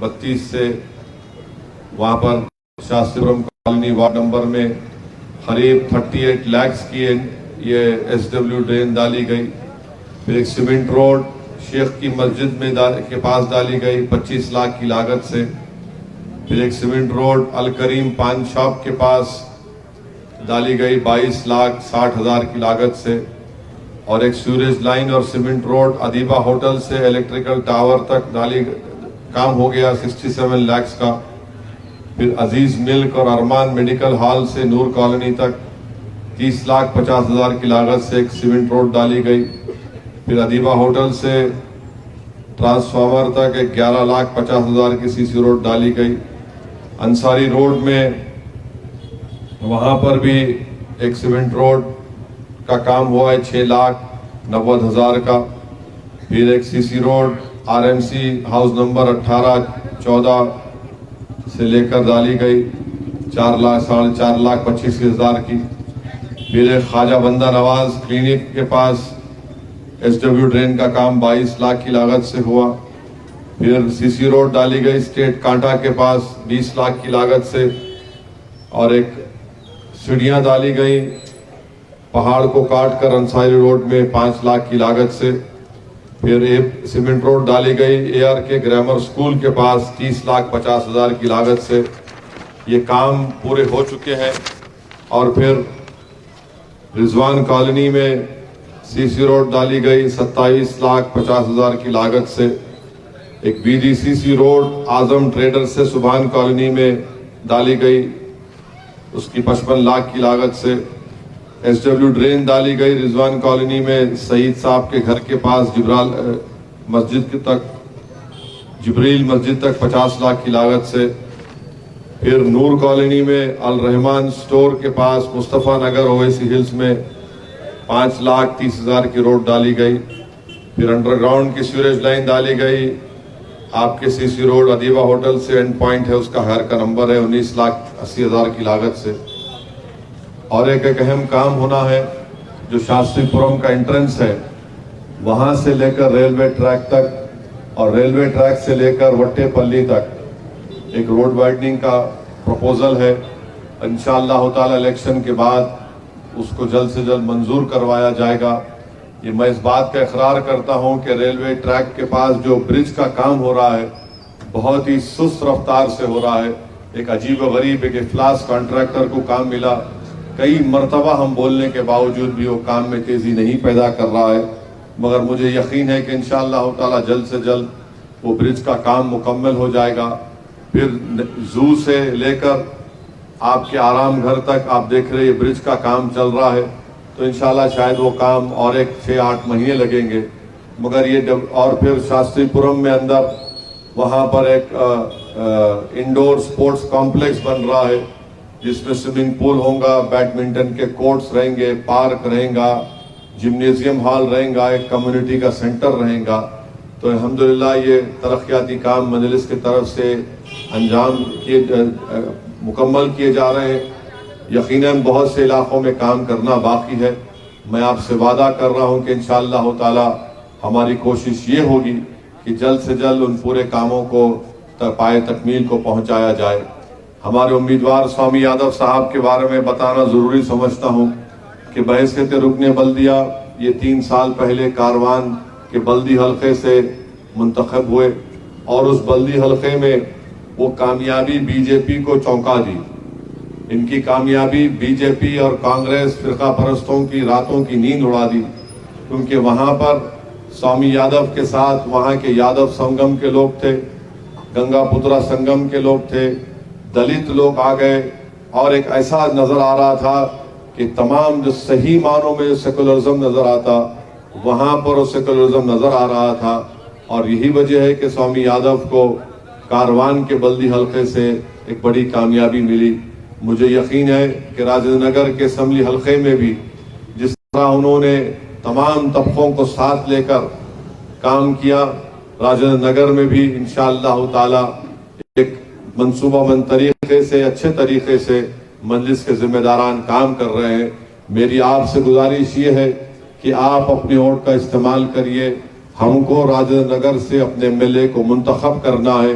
32 से वहाँ पर शास्त्रीपुरम कॉलोनी वार्ड नंबर में करीब 38 लाख की ये SW ड्रेन डाली गई। फिर एक सीमेंट रोड शेख की मस्जिद में के पास डाली गई 25 लाख की लागत से। फिर एक सीमेंट रोड अल करीम पान शॉप के पास डाली गई 22,60,000 की लागत से। और एक सीवरेज लाइन और सीमेंट रोड अदीबा होटल से इलेक्ट्रिकल टावर तक काम हो गया 67 लाख का। फिर अजीज मिल्क और अरमान मेडिकल हॉल से नूर कॉलोनी तक 30,50,000 की लागत से एक सीमेंट रोड डाली गई। फिर अदीबा होटल से ट्रांसफार्मर तक एक 11,50,000 की CC रोड डाली गई। अंसारी रोड में वहां पर भी एक सीमेंट रोड का काम हुआ है 6,90,000 का। फिर एक CC road RMC house number 18-14 से लेकर डाली गई 4,25,000 की। फिर एक ख्वाजा बंदा नवाज क्लिनिक के पास SW ड्रेन का काम 22 लाख की लागत से हुआ। फिर CC रोड डाली गई स्टेट कांटा के पास 20 लाख की लागत से। और एक सीढ़ियाँ डाली गई पहाड़ को काट कर अंसारी रोड में 5 लाख की लागत से। फिर एक सीमेंट रोड डाली गई ARK ग्रामर स्कूल के पास 30,50,000 की लागत से। ये काम पूरे हो चुके हैं। और फिर रिजवान कॉलोनी में CC रोड डाली गई 27,50,000 की लागत से। एक BDCC रोड आजम ट्रेडर से सुभान कॉलोनी में डाली गई उसकी 55 लाख की लागत से। SW ड्रेन डाली गई रिजवान कॉलोनी में सईद साहब के घर के पास जिब्रील मस्जिद तक 50 लाख की लागत से। फिर नूर कॉलोनी में अल रहमान स्टोर के पास मुस्तफ़ा नगर ओवैसी हिल्स में 5,30,000 की रोड डाली गई। फिर अंडरग्राउंड की सीवरेज लाइन डाली गई आपके CC रोड अदीबा होटल से एंड पॉइंट है उसका हर का नंबर है 19,80,000 की लागत से। और एक अहम काम होना है जो शास्त्रीपुरम का एंट्रेंस है वहां से लेकर रेलवे ट्रैक तक और रेलवे ट्रैक से लेकर वट्टेपल्ली तक एक रोड वाइडनिंग का प्रपोजल है। इंशाअल्लाह ताला इलेक्शन के बाद उसको जल्द से जल्द मंजूर करवाया जाएगा। ये मैं इस बात का इकरार करता हूं कि रेलवे ट्रैक के पास जो ब्रिज का काम हो रहा है बहुत ही सुस्त रफ्तार से हो रहा है। एक अजीब व गरीब एक इफ्लास कॉन्ट्रैक्टर को काम मिला, कई मरतबा हम बोलने के बावजूद भी वो काम में तेजी नहीं पैदा कर रहा है। मगर मुझे यकीन है कि इंशाअल्लाह ताला जल्द से जल्द वो ब्रिज का काम मुकम्मल हो जाएगा। फिर जू से लेकर आपके आराम घर तक आप देख रहे हैं ब्रिज का काम चल रहा है, तो इंशाल्लाह शायद वो काम और एक 6-8 महीने लगेंगे। मगर ये और फिर शास्त्रीपुरम में अंदर वहाँ पर एक इंडोर स्पोर्ट्स कॉम्प्लेक्स बन रहा है जिसमें स्विमिंग पूल होगा, बैडमिंटन के कोर्ट्स रहेंगे, पार्क रहेगा, जिम्नेजियम हॉल रहेगा, एक कम्युनिटी का सेंटर रहेगा। तो अल्हम्दुलिल्लाह ये तरक्याती काम मजलिस की तरफ से मुकम्मल किए जा रहे हैं। यकीनन बहुत से इलाकों में काम करना बाकी है। मैं आपसे वादा कर रहा हूं कि इंशाअल्लाह ताला हमारी कोशिश ये होगी कि जल्द से जल्द उन पूरे कामों को पाए तकमील को पहुंचाया जाए। हमारे उम्मीदवार स्वामी यादव साहब के बारे में बताना ज़रूरी समझता हूं कि बहसीयत रुकने बल्दिया ये 3 साल पहले कारवान के बल्दी हल्के से मुंतखब हुए और उस बल्दी हल्के में वो कामयाबी बीजेपी को चौंका दी। इनकी कामयाबी बीजेपी और कांग्रेस फिरका परस्तों की रातों की नींद उड़ा दी, क्योंकि वहां पर स्वामी यादव के साथ वहां के यादव संगम के लोग थे, गंगापुत्रा संगम के लोग थे, दलित लोग आ गए और एक ऐसा नजर आ रहा था कि तमाम जो सही मानों में सेकुलरिज्म नजर आता वहां पर वो सेकुलरिज्म नजर आ रहा था। और यही वजह है कि स्वामी यादव को कारवान के बल्दी हल्के से एक बड़ी कामयाबी मिली। मुझे यकीन है कि राजेंद्र नगर के असम्बली हल्के में भी जिस तरह उन्होंने तमाम तबकों को साथ लेकर काम किया, राजेंद्र नगर में भी इंशाअल्लाह ताला एक मंसूबाबंद तरीके से अच्छे तरीके से मजलिस के जिम्मेदारान काम कर रहे हैं। मेरी आपसे गुजारिश ये है कि आप अपनी वोट का इस्तेमाल करिए। हमको राजेंद्र नगर से अपने MLA को मुंतखब करना है।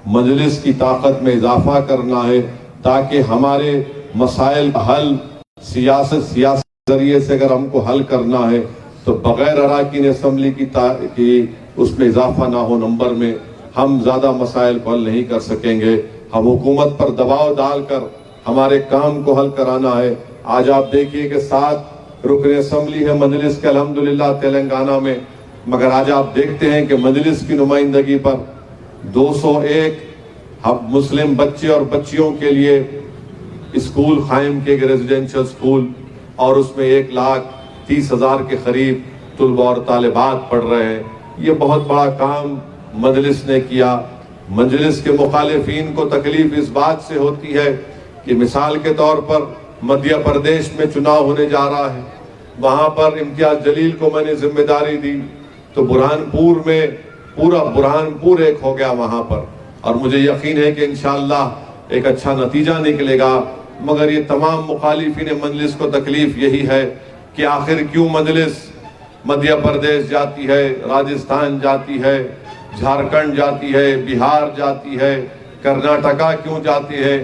मजलिस की ताकत में इजाफा करना है, ताकि हमारे मसाइल का हल सियासत जरिए से अगर हमको हल करना है तो बगैर अराकीन असम्बली की उसमें इजाफा ना हो नंबर में, हम ज्यादा मसाइल को हल नहीं कर सकेंगे। हम हुकूमत पर दबाव डालकर हमारे काम को हल कराना है। आज आप देखिए कि 7 रुकन असम्बली है मजलिस के अल्हम्दुलिल्लाह तेलंगाना में, मगर आज आप देखते हैं कि मजलिस की नुमाइंदगी पर 201 हम मुस्लिम बच्चे और बच्चियों के लिए स्कूल कायम किए गए, रेजिडेंशियल स्कूल, और उसमें 1,30,000 के करीब तुलबा और तालिबात पढ़ रहे हैं। ये बहुत बड़ा काम मजलिस ने किया। मजलिस के मुखालिफिन को तकलीफ इस बात से होती है कि मिसाल के तौर पर मध्य प्रदेश में चुनाव होने जा रहा है, वहां पर इम्तियाज जलील को मैंने जिम्मेदारी दी, तो बुरहानपुर में पूरा बुरहानपुर एक हो गया वहां पर, और मुझे यकीन है कि इंशाअल्लाह एक अच्छा नतीजा निकलेगा। मगर ये तमाम मुखालिफिन मजलिस को तकलीफ यही है कि आखिर क्यों मजलिस मध्य प्रदेश जाती है, राजस्थान जाती है, झारखंड जाती है, बिहार जाती है, कर्नाटका क्यों जाती है,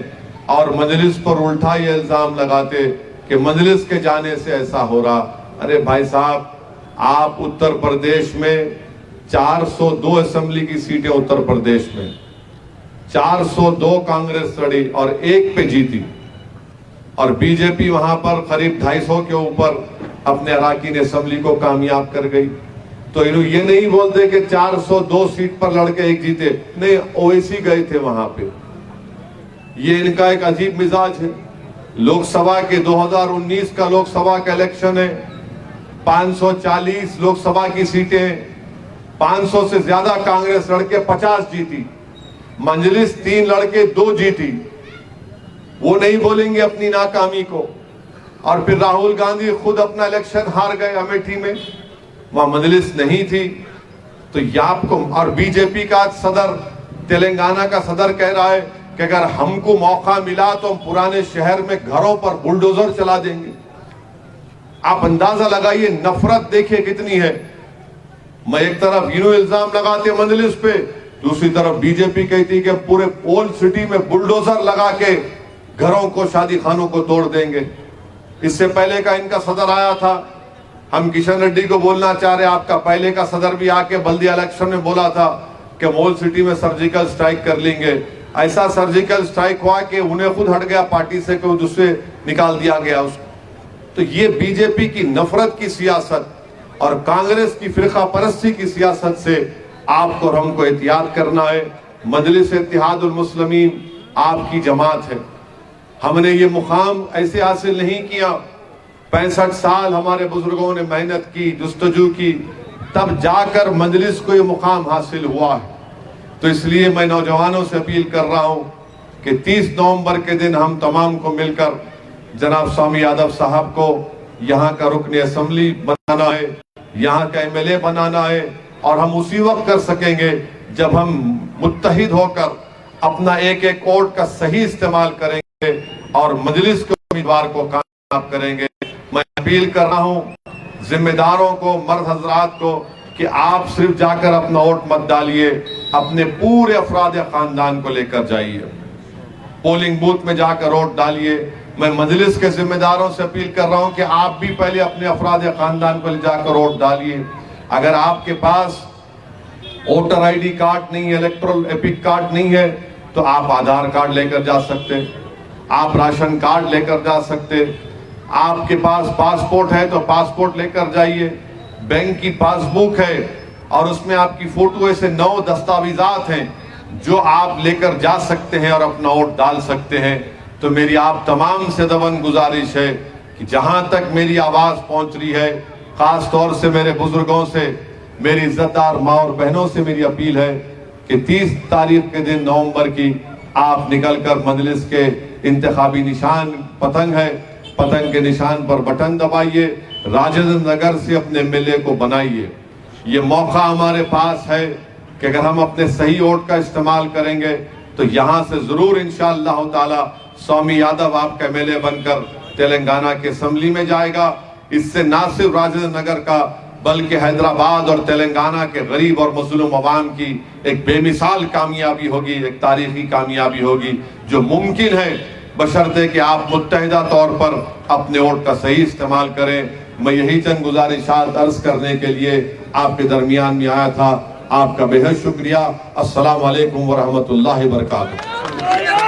और मजलिस पर उल्टा ये इल्जाम लगाते कि मजलिस के जाने से ऐसा हो रहा। अरे भाई साहब, आप उत्तर प्रदेश में 402 असेंबली की सीटें, उत्तर प्रदेश में 402 कांग्रेस लड़ी और 1 पे जीती, और बीजेपी वहां पर करीब 250 के ऊपर अपने अराकीन असेंबली को कामयाब कर गई। तो ये नहीं बोलते कि 402 सीट पर लड़के 1 जीते, नहीं, ओवैसी गए थे वहां पे। ये इनका एक अजीब मिजाज है। लोकसभा के 2019 का लोकसभा का इलेक्शन है, 540 लोकसभा की सीटें, 500 से ज्यादा कांग्रेस लड़के 50 जीती, मजलिस 3 लड़के 2 जीती। वो नहीं बोलेंगे अपनी नाकामी को। और फिर राहुल गांधी खुद अपना इलेक्शन हार गए अमेठी में, वहां मजलिस नहीं थी। तो ये आपको, और बीजेपी का सदर, तेलंगाना का सदर कह रहा है कि अगर हमको मौका मिला तो हम पुराने शहर में घरों पर बुलडोजर चला देंगे। आप अंदाजा लगाइए, नफरत देखिए कितनी है। मैं एक तरफ यूं इल्जाम लगाते मजलिस पे, दूसरी तरफ बीजेपी कहती कि पूरे ओल्ड सिटी में बुलडोजर लगा के घरों को, शादी खानों को तोड़ देंगे। इससे पहले का इनका सदर आया था, हम किशन रेड्डी को बोलना चाह रहे, आपका पहले का सदर भी आके बल्दिया इलेक्शन में बोला था कि ओल्ड सिटी में सर्जिकल स्ट्राइक कर लेंगे। ऐसा सर्जिकल स्ट्राइक हुआ कि उन्हें खुद हट गया पार्टी से, कि दूसरे निकाल दिया गया उसको। तो ये बीजेपी की नफरत की सियासत और कांग्रेस की फिरका परस्ती की सियासत से आपको और हमको एहतियात करना है। मजलिस इत्तेहादुल मुस्लिमीन आपकी जमात है। हमने ये मुकाम ऐसे हासिल नहीं किया, 65 साल हमारे बुजुर्गों ने मेहनत की, जुस्तजू की, तब जाकर मजलिस को ये मुकाम हासिल हुआ है। तो इसलिए मैं नौजवानों से अपील कर रहा हूं कि 30 नवंबर के दिन हम तमाम को मिलकर जनाब स्वामी यादव साहब को यहाँ का रुकन असेंबली बनाना है, यहाँ का MLA बनाना है, और हम उसी वक्त कर सकेंगे जब हम मुत्तहिद होकर अपना एक एक वोट का सही इस्तेमाल करेंगे और मजलिस के उम्मीदवार को कामयाब करेंगे। मैं अपील कर रहा हूं जिम्मेदारों को, मर्द हजरात को, कि आप सिर्फ जाकर अपना वोट मत डालिए, अपने पूरे अफराद खानदान को लेकर जाइए, पोलिंग बूथ में जाकर वोट डालिए। मैं मजलिस के जिम्मेदारों से अपील कर रहा हूं कि आप भी पहले अपने अफराद खानदान को ले जाकर वोट डालिए। अगर आपके पास वोटर ID कार्ड नहीं है, इलेक्टोरल एपिक कार्ड नहीं है, तो आप आधार कार्ड लेकर जा सकते, आप राशन कार्ड लेकर जा सकते, आपके पास पासपोर्ट है तो पासपोर्ट लेकर जाइए, बैंक की पासबुक है और उसमें आपकी फोटो, ऐसे 9 दस्तावेजात हैं जो आप लेकर जा सकते हैं और अपना वोट डाल सकते हैं। तो मेरी आप तमाम से दवन गुजारिश है कि जहां तक मेरी आवाज पहुंच रही है, खास तौर से मेरे बुजुर्गों से, मेरी इज्जतदार माँ और बहनों से मेरी अपील है कि 30 तारीख के दिन नवंबर की आप निकलकर मजलिस के इंतखाबी निशान पतंग है, पतंग के निशान पर बटन दबाइए, राजेंद्र नगर से अपने MLA को बनाइए। ये मौका हमारे पास है कि अगर हम अपने सही वोट का इस्तेमाल करेंगे तो यहाँ से जरूर इंशाअल्लाह ताला स्वामी यादव आपका MLA बनकर तेलंगाना के असेंबली में जाएगा। इससे ना सिर्फ राजेंद्र नगर का बल्कि हैदराबाद और तेलंगाना के गरीब और मजलूम अवाम की एक बेमिसाल कामयाबी होगी, एक तारीखी कामयाबी होगी जो मुमकिन है बशर्ते कि आप मुत्तहिदा तौर पर अपने वोट का सही इस्तेमाल करें। मैं यही चंद गुजारिशात अर्ज करने के लिए आपके दरमियान में आया था। आपका बेहद शुक्रिया। अस्सलाम वालेकुम व रहमतुल्लाहि व बरकातुहू।